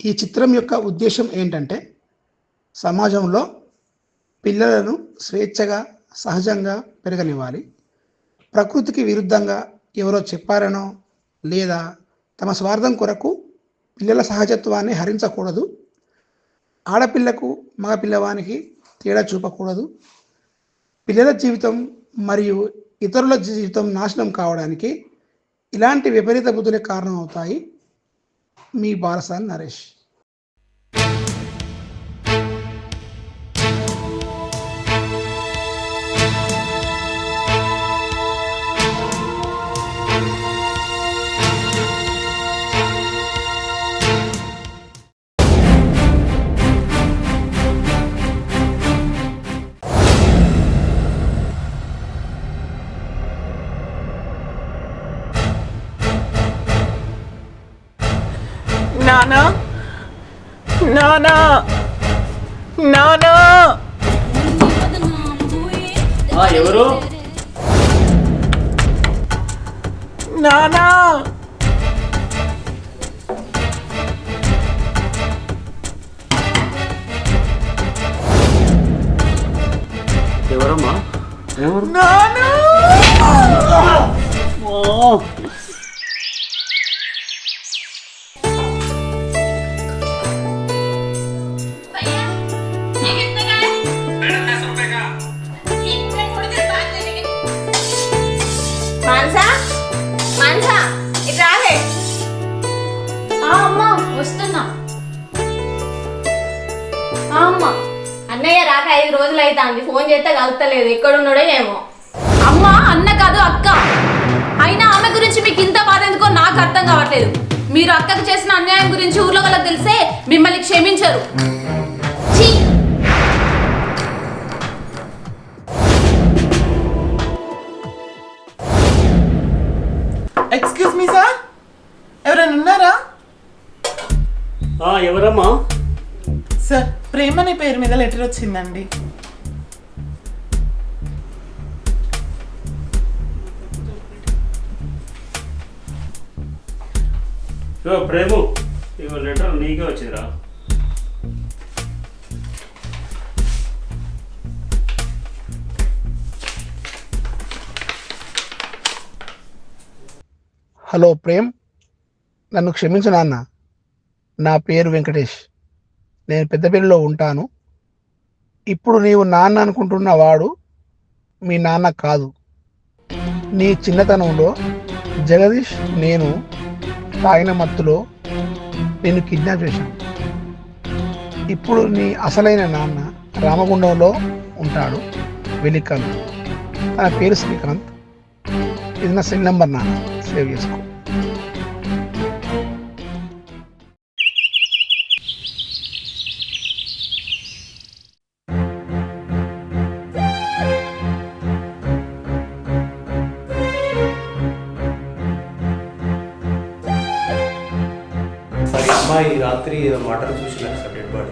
ఈ చిత్రం యొక్క ఉద్దేశం ఏంటంటే సమాజంలో పిల్లలను స్వేచ్ఛగా సహజంగా పెరగనివ్వాలి. ప్రకృతికి విరుద్ధంగా ఎవరో చెప్పారనో లేదా తమ స్వార్థం కొరకు పిల్లల సహజత్వాన్ని హరించకూడదు. ఆడపిల్లకు మగ పిల్లవానికి తేడా చూపకూడదు. పిల్లల జీవితం మరియు ఇతరుల జీవితం నాశనం కావడానికి ఇలాంటి విపరీత బుద్ధులే కారణం అవుతాయి. మీ బాలసాని నరేష్. నానా నానా నానా ఎవరు? నానా ఎవరమ్మా? ఎవరు? నానా మాన్సా మాన్సా ఇటు రావే. అమ్మా వస్తున్నా. అమ్మా అన్నయ్య రాక 5 రోజులు అవుతుంది. ఫోన్ చేస్తే కలుస్తలేదు. ఎక్కడున్నాడో ఏమో. అమ్మ అన్న కాదు అక్క. అయినా ఆమె గురించి మీకు ఇంత బాధ ఎందుకో నాకు అర్థం కావట్లేదు. మీరు అక్కకు చేసిన అన్యాయం గురించి ఊర్లో వాళ్ళకి తెలిసే మిమ్మల్ని క్షమించరు. ఛీ! ఎక్స్క్యూజ్ మీ సార్, ఎవరైనా ఉన్నారా? ఎవరమ్మా? సార్, ప్రేమ అనే పేరు మీద లెటర్ వచ్చిందండి. ప్రేము, ఇగో లెటర్ నీకే వచ్చిందిరా. హలో ప్రేమ్, నన్ను క్షమించు నాన్న. నా పేరు వెంకటేష్. నేను పెద్దపల్లిలో ఉంటాను. ఇప్పుడు నీవు నాన్న అనుకుంటున్న వాడు మీ నాన్న కాదు. నీ చిన్నతనంలో జగదీష్ నేను తాగిన మత్తులో నేను కిడ్నాప్ చేశాను. ఇప్పుడు నీ అసలైన నాన్న రామగుండంలో ఉంటాడు. వెలికల్. తన పేరు శ్రీకాంత్. ఇది నా సెల్ నెంబర్ నాన్న, సేవ్ చేసుకో. అమ్మాయి రాత్రి ఏదో వాటర్ చూసిన సార్ డెడ్ బాడీ.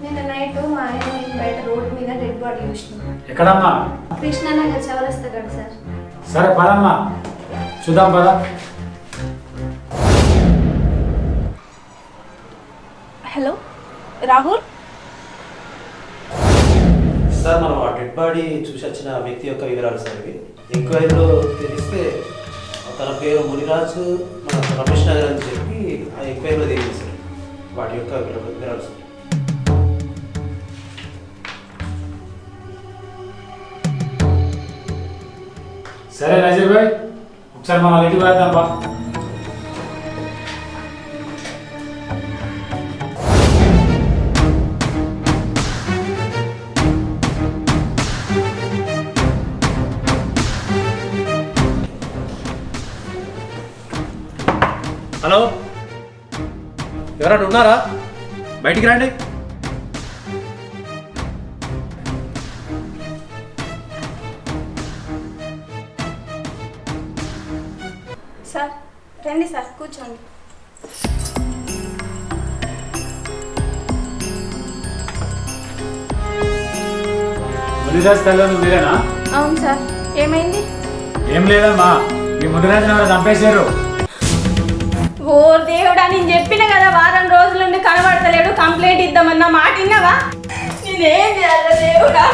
నిన్న నైట్ మా ఆయన నేను బయట రోడ్ మీద డెడ్ బాడీ చూసినాం. ఎక్కడమ్మా? కృష్ణానగర్ చౌరస్తా కాడ సార్. సరే పదమ్మా, చూద్దాం పద. హలో రాహుల్. సార్, మనం ఆ డెడ్ బాడీ చూసి వచ్చిన వ్యక్తి యొక్క వివరాలు సార్ ఇవి. ఎంక్వైరీలో తెలిస్తే తన పేరు మునిరాజ్, మన రమేష్ నగర్ అని చెప్పి ఆ ఎంక్వైరీలో తెలియదు సార్. వాటి యొక్క వివరాలు సార్. సరే నజీర్ భాయ్, ఒకసారి మనం ఇంటికి వెళ్దాం బా. హలో, ఎవరైనా ఉన్నారా? బయటికి రండి. సార్ రండి సార్, కూర్చోండి. ముదిరాజ్ తల్లి మీరేనా? అవును సార్, ఏమైంది? ఏం లేదమ్మా, మీ ముదిరాజు ఎవరో చంపేశారు. ఓ దేవుడా, నేను చెప్పిన కదా వారం రోజుల నుండి కనబడతలేడు, కంప్లైంట్ ఇద్దామన్నా మాట విన్నావా? నేనేం చేయాలి దేవుడా?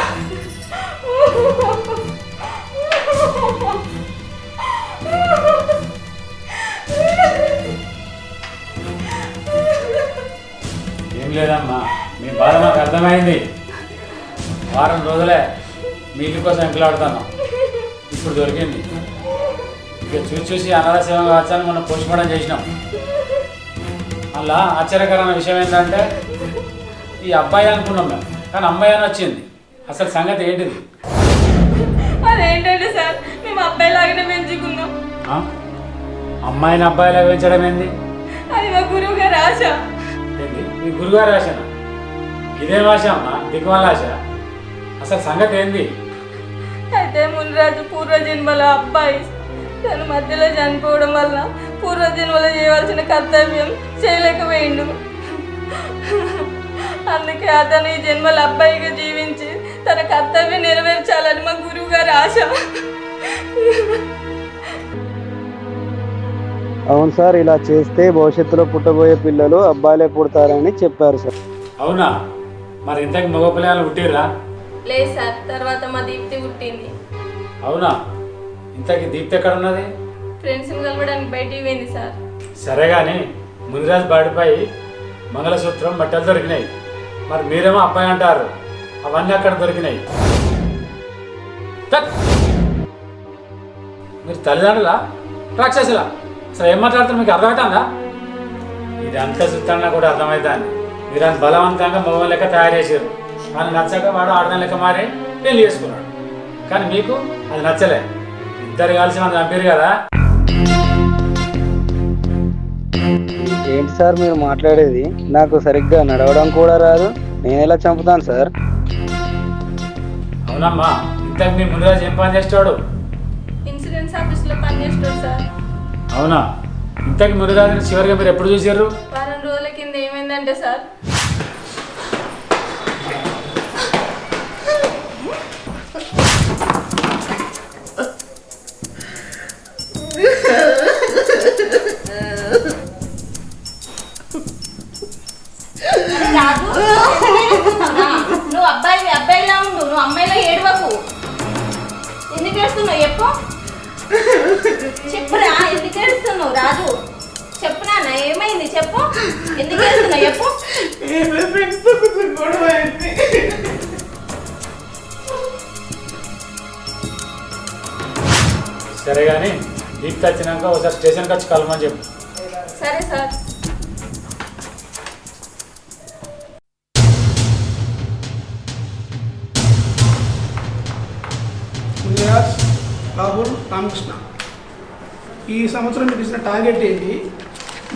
ఏం లేదమ్మా, మీ బాధ నాకు అర్థమైంది. వారం రోజులే మీ ఇల్లు కోసం ఎంకలాడుతాను, ఇప్పుడు దొరికింది. ఇక చూసి అనాథ సేవ కావచ్చని మనం పోస్ట్మార్టం చేసినాం. అలా ఆశ్చర్యకరమైన విషయం ఏంటంటే ఈ అబ్బాయి అనుకున్నాం మేము, కానీ అమ్మాయి అని వచ్చింది. అసలు సంగతి ఏంటిది? అదేంటంటే సార్, మేము అబ్బాయి లాగానే పెంచుకున్నాం. అమ్మాయిని అబ్బాయిలా పెంచడం ఏంది? అది మా గురువు గారు ఆశ. ఏంది మీ గురుగారు ఆశనా? ఇదేం ఆశ అమ్మా, దిక్కుమాల ఆశ. అసలు సంగతి ఏంది? అయితే మునిరాజు పూర్వజన్మల అబ్బాయి తన మధ్యలో చనిపోవడం వల్ల పూర్వజన్మలో చేయవలసిన కర్తవ్యం చేయలేకపోయిండు. అందుకే అతను ఈ జన్మల అబ్బాయిగా జీవించి తన కర్తవ్యం నెరవేర్చాలని మా గురువు గారి ఆశ. అవును సార్, ఇలా చేస్తే భవిష్యత్తులో పుట్టబోయే పిల్లలు అబ్బాయిలే పుడతారని చెప్పారు సార్. అవునా? మరి ఇంతకు మగ పిల్లలు పుట్టిర్రా? లేదు సార్, తర్వాత మా దీప్తి పుట్టింది. అవునా? ఇంతకీ దీప్తి ఎక్కడ ఉన్నది? ఫ్రెండ్స్ని కలవడానికి బయటికి పోయింది సార్. సరే కానీ మునిరాజు బాడిపై మంగళసూత్రం బట్టలు దొరికినాయి. మరి మీరేమో అబ్బాయి అంటారు, అవన్నీ అక్కడ దొరికినాయి. మీరు తల్లిదండ్రులా రాక్షసులా? అసలు ఏం మాట్లాడుతున్నారు? మీకు అర్థమవుతుందా? ఇదంతా చూస్తానన్నా కూడా అర్థమవుతుంది. మీరు అంత బలవంతంగా మగ లెక్క తయారు చేశారు. కానీ నచ్చక వాడు ఆడదాని లెక్క మారి పెళ్లి చేసుకున్నాడు. కానీ మీకు అది నచ్చలే. ఇద్దరు కలిసి మనం చంపారు కదా. ఏంటి సార్ మీరు మాట్లాడేది? నాకు సరిగ్గా నడవడం కూడా రాదు, నేను ఎలా చంపుతాను సార్? అవునమ్మా, ఇంతకు మీ మునిరాజు ఏం పని చేస్తాడు? ఇన్సూరెన్స్ ఆఫీస్లో పనిచేస్తాడు సార్. అవునా? ఇంతకు మునిరాజుని చివరిగా మీరు ఎప్పుడు చూసారు? వారం రోజుల కింద ఏమైందంటే సార్, నువ్వు అబ్బాయిలా ఉండు, నువ్వు అమ్మాయిలా ఏడవకు. ఎందుకు ఏడుస్తున్నావు చెప్పు? చెప్పురా, ఎందుకు ఏడుస్తున్నావు రాజు? చెప్పు నాన్న, ఏమైంది చెప్పు, ఎందుకు ఏడుస్తున్నావు చెప్పు. సరే కానీ దీప్తి వచ్చినాక ఒకసారి స్టేషన్కి వచ్చి కలమని చెప్పు. సరే సార్. మునిరాజ్, రాహుల్, రామకృష్ణ, ఈ సంవత్సరం మీకు ఇచ్చిన టార్గెట్ ఏంటి?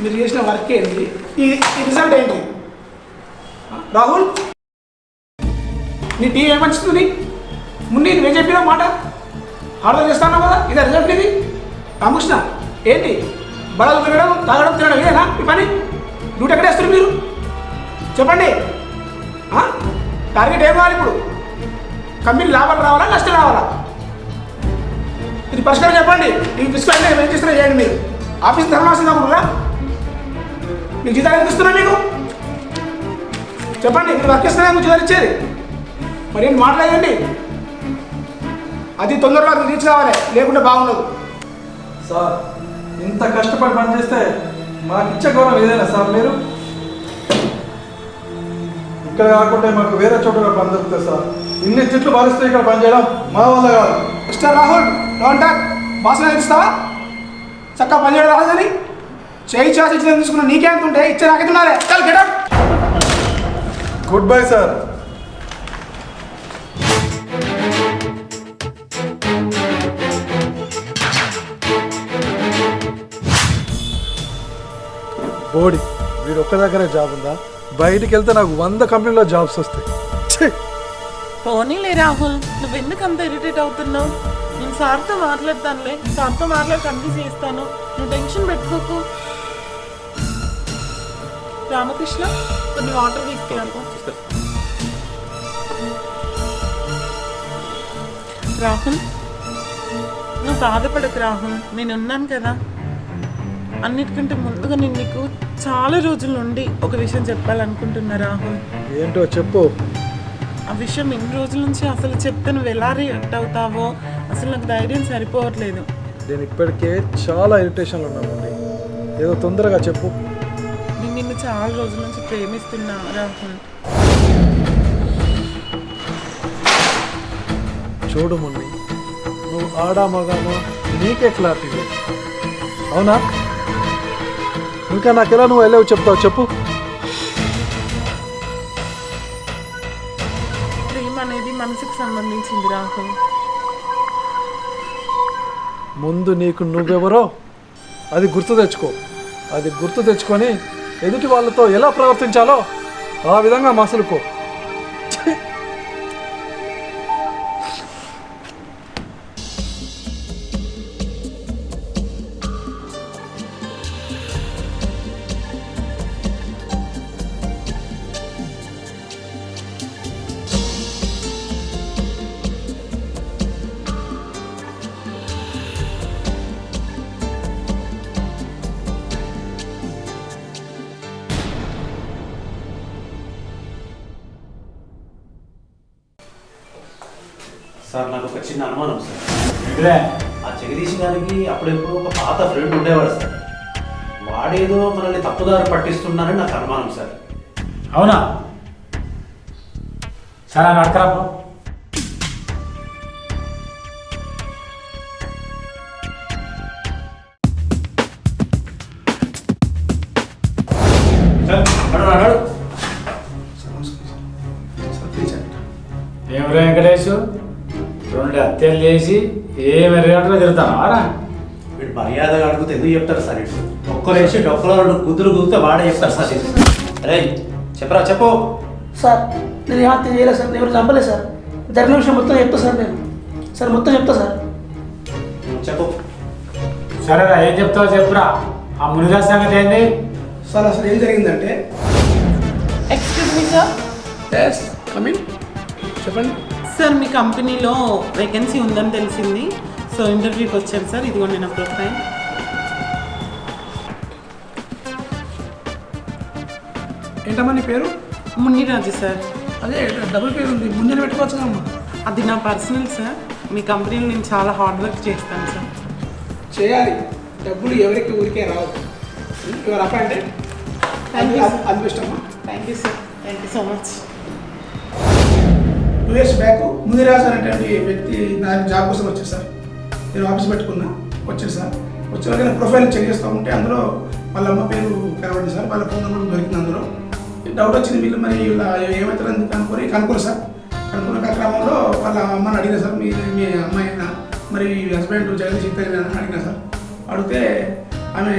మీరు చేసిన వర్క్ ఏంటి? ఈ రిజల్ట్ ఏంటి? రాహుల్, నీ టీం ఏమనిస్తుంది? ముందు నువ్వేం చెప్పినా మాట ఆర్డర్ చేస్తాను కదా, ఇదే రిజల్ట్ ఇది. రామకృష్ణ, ఏంటి బడలు తినడం, తాగడం, తినడం ఇదేనా ఈ పని? డ్యూటీ ఎక్కడ వేస్తారు మీరు? చెప్పండి. టార్గెట్ ఏం కావాలి ఇప్పుడు? కంపెనీ లాభాలు రావాలా, నష్టం రావాలా? ఇది పరిష్కారం చెప్పండి. ఈ ఫిజికల్ ఏం చేస్తున్నా చేయండి. మీరు ఆఫీస్ ధర్మాసం కాకుండా మీకు జీతాలు ఎంత ఇస్తున్నా? మీకు చెప్పండి. మీరు వర్క్ ఇస్తున్నా మీకు జీతాలు ఇచ్చేది. మరి ఏంటి మాట్లాడండి. అది తొందరలో అది రీచ్ కావాలి, లేకుంటే బాగుండదు. సార్, ఇంత కష్టపడి పనిచేస్తే మాకు ఇచ్చే గౌరవం ఏదైనా సార్? మీరు ఇక్కడ కాకుండా మాకు వేరే చోట పని దొరుకుతుంది సార్. ఇన్ని చెట్లు భారిస్తే ఇక్కడ పనిచేయడం మా వల్ల కాదు. Mister Rahul, don't talk. బాస్లో ఇస్తావా? చక్కగా పనిచేయడం రాదని చేయి చేసి ఇచ్చి తీసుకున్న నీకేంత ఉంటే ఇచ్చే నాకైతున్నారే. చల్ get out. Good bye sir. బోడి, వీడు ఒక్క దగ్గరే జాబ్ ఉందా? బయటికి వెళ్తే నాకు 100 కంపెనీలో జాబ్స్ వస్తాయి. పోనీలే రాహుల్, నువ్వెందుకు అంత ఇరిటేట్ అవుతున్నావు? నేను సార్తో మాట్లాడతానులే, సార్తో మాట్లాడి కన్విన్స్ చేస్తాను, నువ్వు టెన్షన్ పెట్టుకోకు. రామకృష్ణ, కొన్ని వాటర్ తీసుకెళ్ళాను. రాహుల్, నువ్వు బాధపడకు రాహుల్, నేను ఉన్నాను కదా. అన్నిటికంటే ముందుగా నేను నీకు చాలా రోజుల నుండి ఒక విషయం చెప్పాలనుకుంటున్నా రాహుల్. ఏంటో చెప్పు. ఆ విషయం ఇన్ని రోజుల నుంచి అసలు చెప్తే నువ్వు ఎలా రియాక్ట్ అవుతావో అసలు నాకు ధైర్యం సరిపోవట్లేదు. నేను ఇప్పటికే చాలా ఇరిటేషన్లు ఉన్నామండి, ఏదో తొందరగా చెప్పు. నేను నిన్ను చాలా రోజుల నుంచి ప్రేమిస్తున్నా రాహుల్. చూడు మున్ని, నువ్వు ఆడా మగానో నీకే క్లారిటీ లేదు, అవునా? ఇంకా నాకెలా నువ్వు వెళ్ళావు చెప్తావు చెప్పు. ప్రేమ అనేది మనసుకు సంబంధించింది రాహుల్. ముందు నీకు నువ్వెవరో అది గుర్తు తెచ్చుకో. అది గుర్తు తెచ్చుకొని ఎదుటి వాళ్ళతో ఎలా ప్రవర్తించాలో ఆ విధంగా మసలుకో. సార్ నాకు ఒక చిన్న అనుమానం సార్. ఏంటిదే? ఆ జగదీష్ గారికి అప్పుడెప్పుడు ఒక పాత ఫ్రెండ్ ఉండేవాడు సార్. వాడేదో మనల్ని తప్పుదారి పట్టిస్తున్నారని నాకు అనుమానం సార్. అవునా? సరే అని అక్కరాపు. ఏం వెంకటేష్, 2 హత్యలు చేసి ఏమి రేట్లో తిరుగుతాను ఆరా? వీడు మర్యాదగా అడుగుతే ఎందుకు చెప్తారు సార్? ఇటు ఒక్కరేసి డొక్కలో 2 కుదురు కుదితే వాడే చెప్తారు సార్. అరే చెప్పరా చెప్పు. సార్ నేను ఏ హత్య చేయలేదు సార్, ఎవరు చంపలేదు సార్. జరిగిన విషయం మొత్తం చెప్తా సార్. నేను సార్ మొత్తం చెప్తా సార్. చెప్పు. సరేరా, ఏం చెప్తావో చెప్పురా. ఆ మునిరాజ్ సంగతి ఏంది? సార్ అసలు ఏం జరిగిందంటే, excuse me sir. Yes come in, చెప్పండి. సార్ మీ కంపెనీలో వేకెన్సీ ఉందని తెలిసింది, సో ఇంటర్వ్యూకి వచ్చాను సార్. ఇదిగోండి నా ప్రొఫైల్. ఏంటమ్మా నీ పేరు? మునిరాజు సార్. అదే డబుల్ పేరు ఉంది, ముందే పెట్టుకోవచ్చు కదమ్మా. అది నా పర్సనల్ సార్. మీ కంపెనీలో నేను చాలా హార్డ్ వర్క్ చేస్తాను సార్. చేయాలి, డబ్బులు ఎవరికి ఊరికే రావు. Your appointed. అది బెస్ట్ అమ్మా. Thank you sir, thank you so much. 2 years back Muniraju అనేటువంటి వ్యక్తి నా జాబ్ కోసం వచ్చారు సార్. నేను ఆఫీస్ పెట్టుకున్నా, వచ్చాను సార్. వచ్చాక నేను ప్రొఫైల్ చెక్ చేస్తూ ఉంటే అందులో వాళ్ళ అమ్మ పేరు కనబడింది సార్. వాళ్ళ ఫోన్ నెంబర్ దొరికింది అందులో. డౌట్ వచ్చింది, వీళ్ళు మరి ఇలా ఏమవుతారని కనుక్కోరు సార్. కనుక్కున్న క్రమంలో వాళ్ళ అమ్మని అడిగిన సార్, మీ అమ్మాయి మరి హస్బెండ్ జగదీష్ ఇద్దరు అని అడిగిన సార్. అడిగితే ఆమె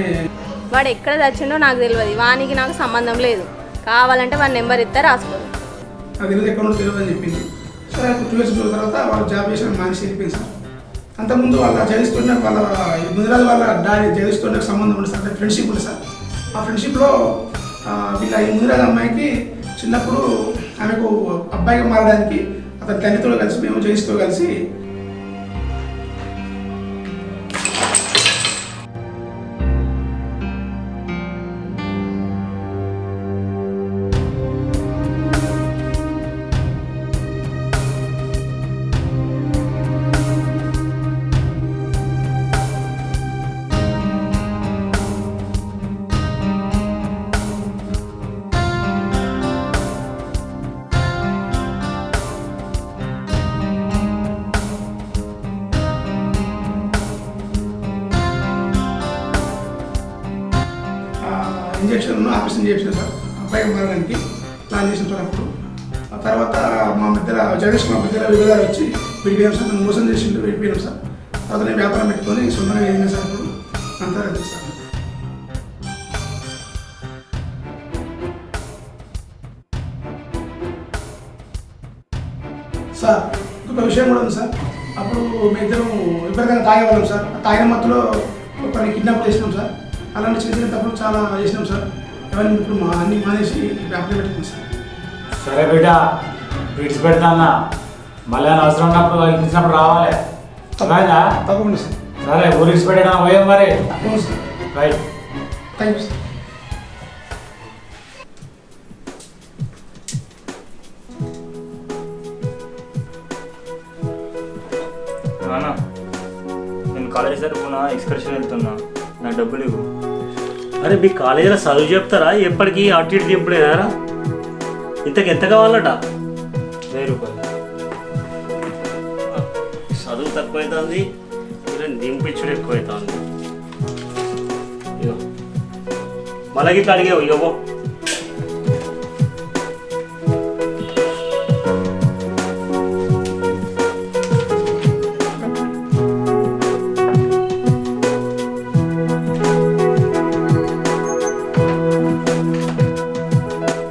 వాడు ఎక్కడ చచ్చిండో నాకు తెలియదు, వానికి నాకు సంబంధం లేదు, కావాలంటే వాడి నెంబర్ ఇస్తే రాసుకోరు. నాకు తెలియదు, ఎక్కడ నుండి తెలియదు అని చెప్పింది. సరే 2 years తర్వాత వాళ్ళు జాబ్ చేసిన మానేసి వెళ్ళిపోయింది సార్. అంతకుముందు వాళ్ళ జగదీష్తో వాళ్ళ మునిరాజు వాళ్ళ డాడీ జగదీష్తో నాకు సంబంధం ఉంది సార్, అంటే ఫ్రెండ్షిప్ ఉంది సార్. ఆ ఫ్రెండ్షిప్లో వీళ్ళ ఈ మునిరాజు అమ్మాయికి చిన్నప్పుడు ఆమెకు అబ్బాయిగా మారడానికి అతని తల్లితో కలిసి మేము జగదీష్తో కలిసి ఇంజక్షన్ ఆపరేషన్ చేసిన సార్, అబ్బాయికి మారడానికి ప్లాన్ చేసిన సార్. అప్పుడు ఆ తర్వాత మా మధ్యలో జగదీష్ మా మధ్యలో విభేదాలు వచ్చి విడిపోయాం సార్. నన్ను మోసం చేసి విడిపోయాం సార్. తర్వాత నేను వ్యాపారం పెట్టుకొని సొంతంగా వెళ్ళిన సార్. ఇప్పుడు అంతా సార్. సార్ ఇంకొక విషయం కూడా ఉంది సార్. అప్పుడు మీ ఇద్దరం విపరీతంగా తాగేవాళ్ళం సార్. తాగిన మత్తులో కొన్ని కిడ్నాప్ చేసినాం సార్. అలాంటి చిన్న చిన్న తప్పులు చాలా చేసినాం సార్. ఎవరిని ఇప్పుడు అన్ని మానేసి వ్యాపారం పెట్టుకున్నాం సార్. సరే బిడ్డ, విడిచిపెడతా మళ్ళీ అవసరం ఉన్నప్పుడు ఇచ్చినప్పుడు రావాలి. తప్పకుండా సార్. సరే ఊరికి పెట్టడం పోయాం మరి. అవును sir. Right. Thank you sir. నాన్న నేను కాలేజ్ తరఫున ఎక్స్కర్షన్ వెళ్తున్నా నాకు డబ్బులు ఇవ్వు. అరే మీ కాలేజీలో చదువు చెప్తారా ఎప్పటికీ అటు ఇటు చెప్పుడేనారా? ఇంతకు ఎంత కావాలట? 1000 రూపాయలు. చదువు తక్కువైతుంది, ఇలా దింపించుడు ఎక్కువైతుంది. ఇగో మళ్ళీ గిట్లా అడిగావు ఇవ్వబో.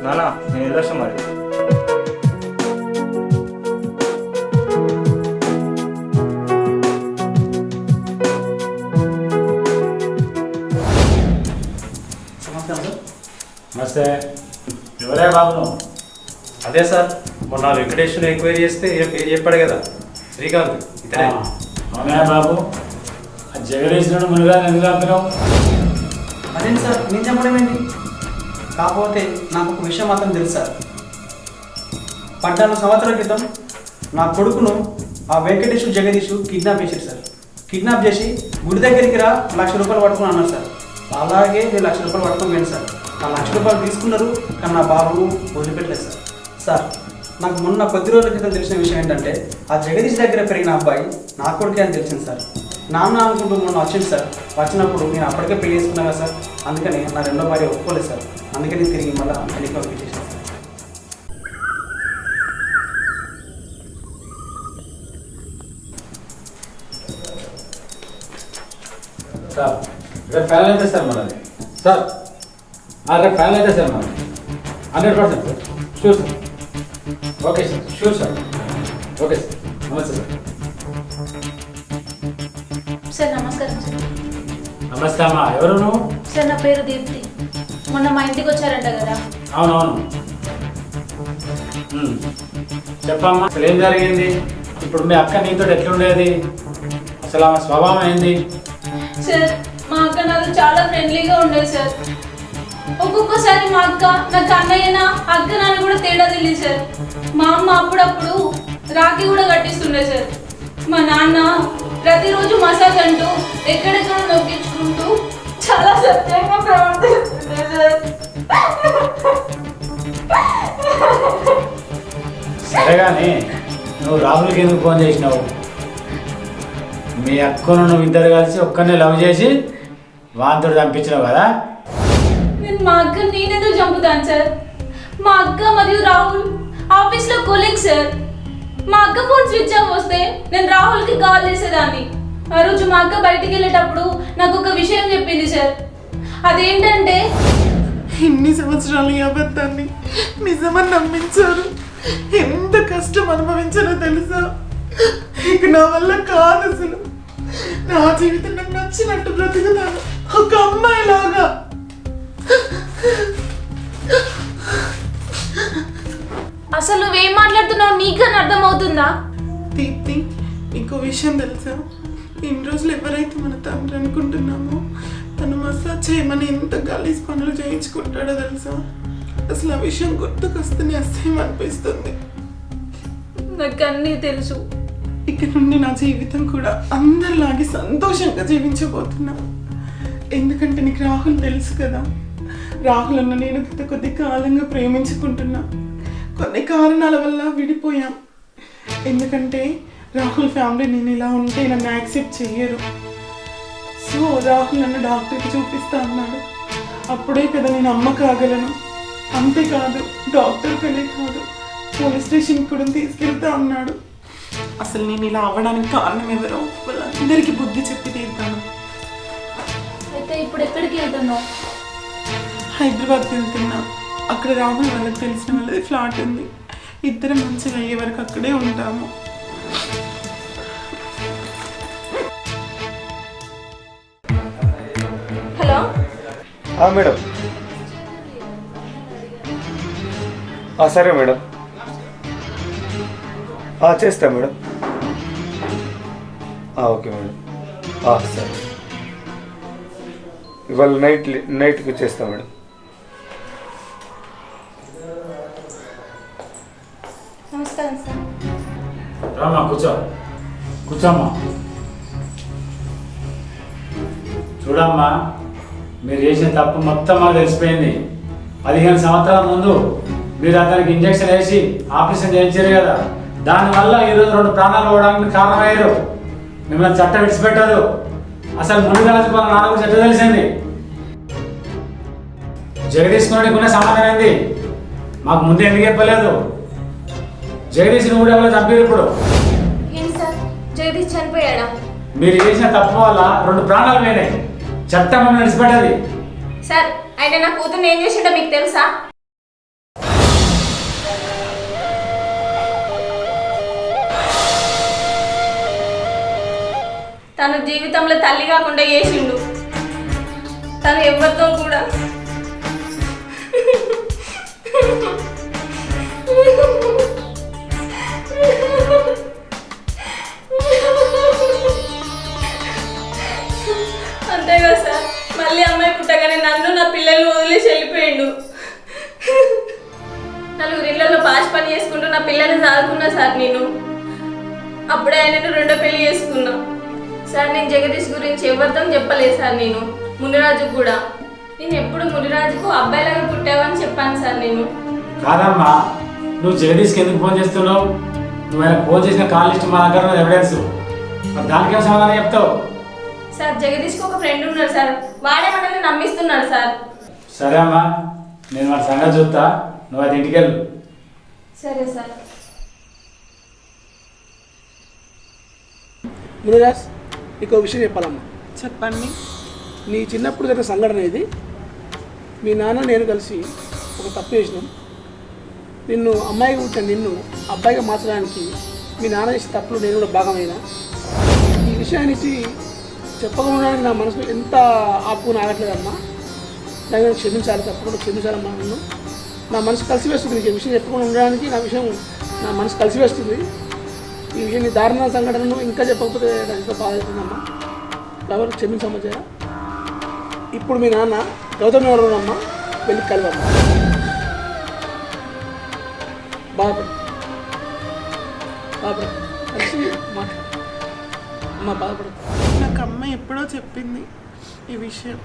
నానా నేను వెళ్ళొస్తా మరి. నమస్తే. ఎవరే బాబు నువ్వు? అదే సార్, మొన్న వెంకటేశ్వర ఎంక్వైరీ చేస్తే పేరు చెప్పాడు కదా, శ్రీకాంత్. ఇతనే. అవునా బాబు? ఆ జగదీశ్వరుడు మునిగారు ఎందుకు ఆపినావు? అదేంటి సార్, నేను చెప్పడం ఏంటి? కాకపోతే నాకు ఒక విషయం మాత్రం తెలుసు సార్. 14 సంవత్సరాల క్రితం నా కొడుకును ఆ వెంకటేష్ జగదీష్ కిడ్నాప్ చేశారు సార్. కిడ్నాప్ చేసి గుడి దగ్గరికి రా 1,00,000 రూపాయలు పట్టుకుని అన్నారు సార్. అలాగే నేను 1,00,000 రూపాయలు పట్టుకొని పోయాను సార్. ఆ 1,00,000 రూపాయలు తీసుకున్నారు, కానీ నా బాబు వదిలిపెట్టలేదు సార్. సార్, నాకు మొన్న కొద్ది రోజుల క్రితం తెలిసిన విషయం ఏంటంటే ఆ జగదీష్ దగ్గర పెరిగిన అబ్బాయి నా కొడుకే అని తెలిసింది సార్. నాన్న అనుకుంటూ మొన్న వచ్చింది సార్. వచ్చినప్పుడు నేను అప్పటికే పెళ్లి చేసుకున్నా కదా సార్, అందుకని నా రెండో భార్య ఒప్పుకోలేదు సార్. అందుకని తిరిగి మళ్ళీ పెళ్లికి పంపించేసాను సార్. సార్ రేపు ఫైనల్ అయితే సార్ మనది సార్. రేపు ఫైనల్ అయితే సార్ మనది 100% sir. Sure sir. Okay sir, sure sir. Okay sir, నమస్తే సార్. సార్ నమస్కారం సార్. నమస్తే అమ్మా. ఎవరు నువ్వు? సార్ నా పేరు దీప్తి. మొన్న మా ఇంటికి వచ్చారంట కదా. అవునవును. చెప్పమ్మా, అసలు ఏం జరిగింది? ఇప్పుడు మీ అక్క నీతో ఎట్లుండేది? అసలు ఆమె స్వభావం ఏంది? సార్ మా అక్క నాతో చాలా ఫ్రెండ్లీగా ఉండేది సార్. ఒక్కొక్కసారి మా అక్క నాకు అన్నయ్యనా అక్క నాన్న కూడా తేడా తెలియదు సార్. మా అమ్మ అప్పుడప్పుడు రాఖీ కూడా కట్టిస్తుండే సార్. మా నాన్న ప్రతిరోజు మసాజ్ అంటూ ఎక్కడెక్కడ నొక్కించుకుంటూ చాలా సత్యంగా ప్రవర్తిస్తుండే సార్. సరే కానీ నువ్వు రాహుల్కి ఎందుకు ఫోన్ చేసినావు? మీ అక్కను నువ్వు ఇద్దరు కలిసి ఒక్కనే లవ్ చేసి వాంతుడు చంపించినావు కదా? నేను మా అక్కని నేనెందుకు చంపుతాను సార్? మా అక్క మరియు రాహుల్ ఆఫీస్లో కొలీగ్ సార్. మా అక్క ఫోన్ స్విచ్ ఆఫ్ వస్తే నేను రాహుల్కి కాల్ చేసేదాన్ని. ఆ రోజు మా అక్క బయటికి వెళ్ళేటప్పుడు నాకు ఒక విషయం చెప్పింది సార్. అదేంటంటే ఇన్ని సంవత్సరాలు ఈ అబద్ధాన్ని నిజమని నమ్మించారు. ఎంత కష్టం అనుభవించానో తెలుసా? ఇక నా వల్ల కాదు అసలు. నా జీవితం నాకు నచ్చినట్టు బ్రతుకుతాను, ఒక అమ్మాయిలాగా. అసలు నువ్వేం మాట్లాడుతున్నావు నీకని అర్థమవుతుందా? దీప్తి, నీకు విషయం తెలుసా? ఇన్ని రోజులు ఎవరైతే మన తండ్రి అనుకుంటున్నామో తను మసాజ్ చేయమని ఎంత గలీజ్ పనులు చేయించుకుంటాడో తెలుసా? అసలు ఆ విషయం గుర్తుకొస్తేనే అసహ్యం అనిపిస్తుంది. నాకు అన్నీ తెలుసు. ఇక నుండి నా జీవితం కూడా అందరిలాగే సంతోషంగా జీవించబోతున్నా. ఎందుకంటే నీకు రాహుల్ తెలుసు కదా. రాహుల్ అన్న నేను గత కొద్ది కాలంగా ప్రేమించుకుంటున్నా. కొన్ని కారణాల వల్ల విడిపోయాం. ఎందుకంటే రాహుల్ ఫ్యామిలీ నేను ఇలా ఉంటే నన్ను యాక్సెప్ట్ చెయ్యరు. సో రాహుల్ నన్ను డాక్టర్కి చూపిస్తా అన్నాడు. అప్పుడే కదా నేను అమ్మ కాగలను. అంతేకాదు, డాక్టర్ కనే కాదు, పోలీస్ స్టేషన్కి కూడా తీసుకెళ్తా అన్నాడు. అసలు నేను ఇలా అవ్వడానికి కారణం ఎవరో వాళ్ళందరికీ బుద్ధి చెప్పి తీరుతాను. అయితే ఇప్పుడు ఎక్కడికి వెళ్తున్నావు? హైదరాబాద్కి వెళ్తున్నా. అక్కడ రాహుల్ వాళ్ళకి తెలిసిన వాళ్ళది ఫ్లాట్ ఉంది. ఇద్దరం మంచిగా అయ్యే వరకు అక్కడే ఉంటాము. Hello madam. సరే మేడం, చేస్తా మేడం. Okay madam. సరే ఇవాళ నైట్కి చేస్తాం మేడం. నమస్కారం సార్. రామ్మా కూర్చోమ్మా. చూడమ్మా, మీరు చేసిన తప్పు మొత్తం మాకు తెలిసిపోయింది. 15 సంవత్సరాల ముందు మీరు అతనికి ఇంజక్షన్ వేసి ఆపరేషన్ చేయించారు కదా, దానివల్ల ఈరోజు 2 ప్రాణాలు పోవడానికి కారణమయ్యారు. మిమ్మల్ని చట్టం విడిచిపెట్టారు. అసలు మునిరాజు వాళ్ళ నాన్న గురించి ఎట్లా తెలిసింది? జగదీశ్వరుడికి ఉన్న సంబంధం ఏంది? మాకు ముందు ఎందుకు చెప్పలేదు? జగదీశ్ని కూడా ఎవరో చంపారు. ఇప్పుడు ఏంటి సార్, జగదీష్ చనిపోయాడా? మీరు చేసిన తప్పు వల్ల 2 ప్రాణాలు పోయినాయి. చట్టం మిమ్మల్ని విడిచిపెట్టది. సార్, ఆయన నా కూతుర్ని ఏం చేసిండో మీకు తెలుసా? తన జీవితంలో తల్లి కాకుండా చేసిండు. తను ఎవరితో కూడా అంతేగా సార్, మళ్ళీ అమ్మాయి పుట్టగానే నన్ను నా పిల్లల్ని వదిలేసి వెళ్ళిపోయిండు. 4 ఇళ్లలో పాచి పని చేసుకుంటూ నా పిల్లల్ని సాదుకున్నా సార్. నేను అప్పుడే ఆయనను 2వ పెళ్లి చేసుకున్నా సార్. నేను జగదీష్ గురించి ఎవరితో చెప్పలేదు సార్. నేను మునిరాజుకు కూడా నేను ఎప్పుడు మునిరాజుకు అబ్బాయిలాగా పుట్టావని చెప్పాను సార్. నేను కాదమ్మా, నువ్వు జగదీష్కి ఎందుకు ఫోన్ చేస్తున్నావు? నువ్వు ఆయన ఫోన్ చేసిన కాల్ లిస్ట్ మా దగ్గర ఉన్న ఎవిడెన్స్. మరి దానికేం సమాధానం చెప్తావు? సార్, జగదీష్కి ఒక ఫ్రెండ్ ఉన్నాడు సార్. వాడే మనల్ని నమ్మిస్తున్నాడు సార్. సరే అమ్మా, నేను మన సంగతి చూస్తా. నువ్వు అది ఇంటికి వెళ్ళు. సరే సార్. మునిరాజ్, నీకు విషయం చెప్పాలమ్మా. చెప్పండి. నీ చిన్నప్పుడు జరిగిన సంఘటన ఇది. మీ నాన్న నేను కలిసి ఒక తప్పు చేసినాం. నిన్ను అమ్మాయిగా పుట్టిన నిన్ను అబ్బాయిగా మార్చడానికి మీ నాన్న చేసిన తప్పులు నేను కూడా భాగమైనా. ఈ విషయానికి చెప్పకుండా నా మనసులో ఎంత ఆపుకుని ఆగట్లేదమ్మా. దాన్ని నేను క్షమించాలి, తప్పకుండా క్షమించాలమ్మా. నన్ను నా మనసు కలిసి వేస్తుంది. నీకు ఈ విషయం చెప్పకుండా ఉండడానికి నా మనసు కలిసి వేస్తుంది. ఈ విషయం, నీ దారుణ సంఘటనను ఇంకా చెప్పకపోతే నాకు ఎంతో బాధ అవుతుందమ్మా. కాబట్టి క్షమించమ్మా జయ. ఇప్పుడు మీ నాన్న గౌతమ్ ఎవరున్నమ్మా, వెళ్ళి కలవమ్మా. బాధపడు కలిసి మాట్లాడు అమ్మా, బాధపడు. నాకు అమ్మ ఎప్పుడో చెప్పింది ఈ విషయం.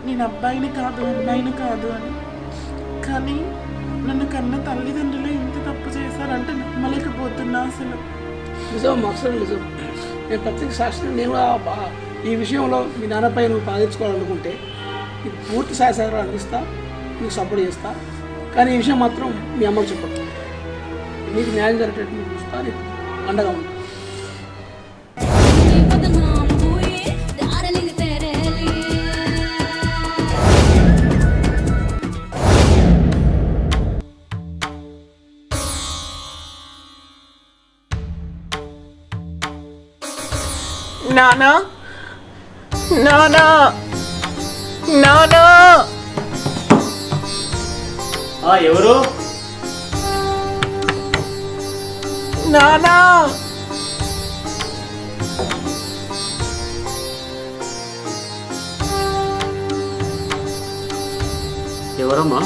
నేను అబ్బాయిని కాదు అమ్మాయిని కాదు అని. కానీ నన్ను కన్న తల్లిదండ్రులు ఇంత తప్పు చేశారంటే నమ్మలేకపోతున్నా అసలు. నిజం, అక్షరం నిజం. నేను ప్రత్యేక సాక్షిని. నేను కూడా ఈ విషయంలో మీ నాన్నపై నువ్వు బాధించుకోవాలనుకుంటే నీకు పూర్తి సహాయ సహకారాలు అందిస్తా, నీకు సపోర్ట్ చేస్తా. కానీ ఈ విషయం మాత్రం మీ అమ్మకు చెప్పదు. నీకు న్యాయం జరిగేటట్టు నీకు చూస్తా, నీకు అండగా ఉంటా. నానా నానా నానా ఎవరు? నానా ఎవరమ్మా?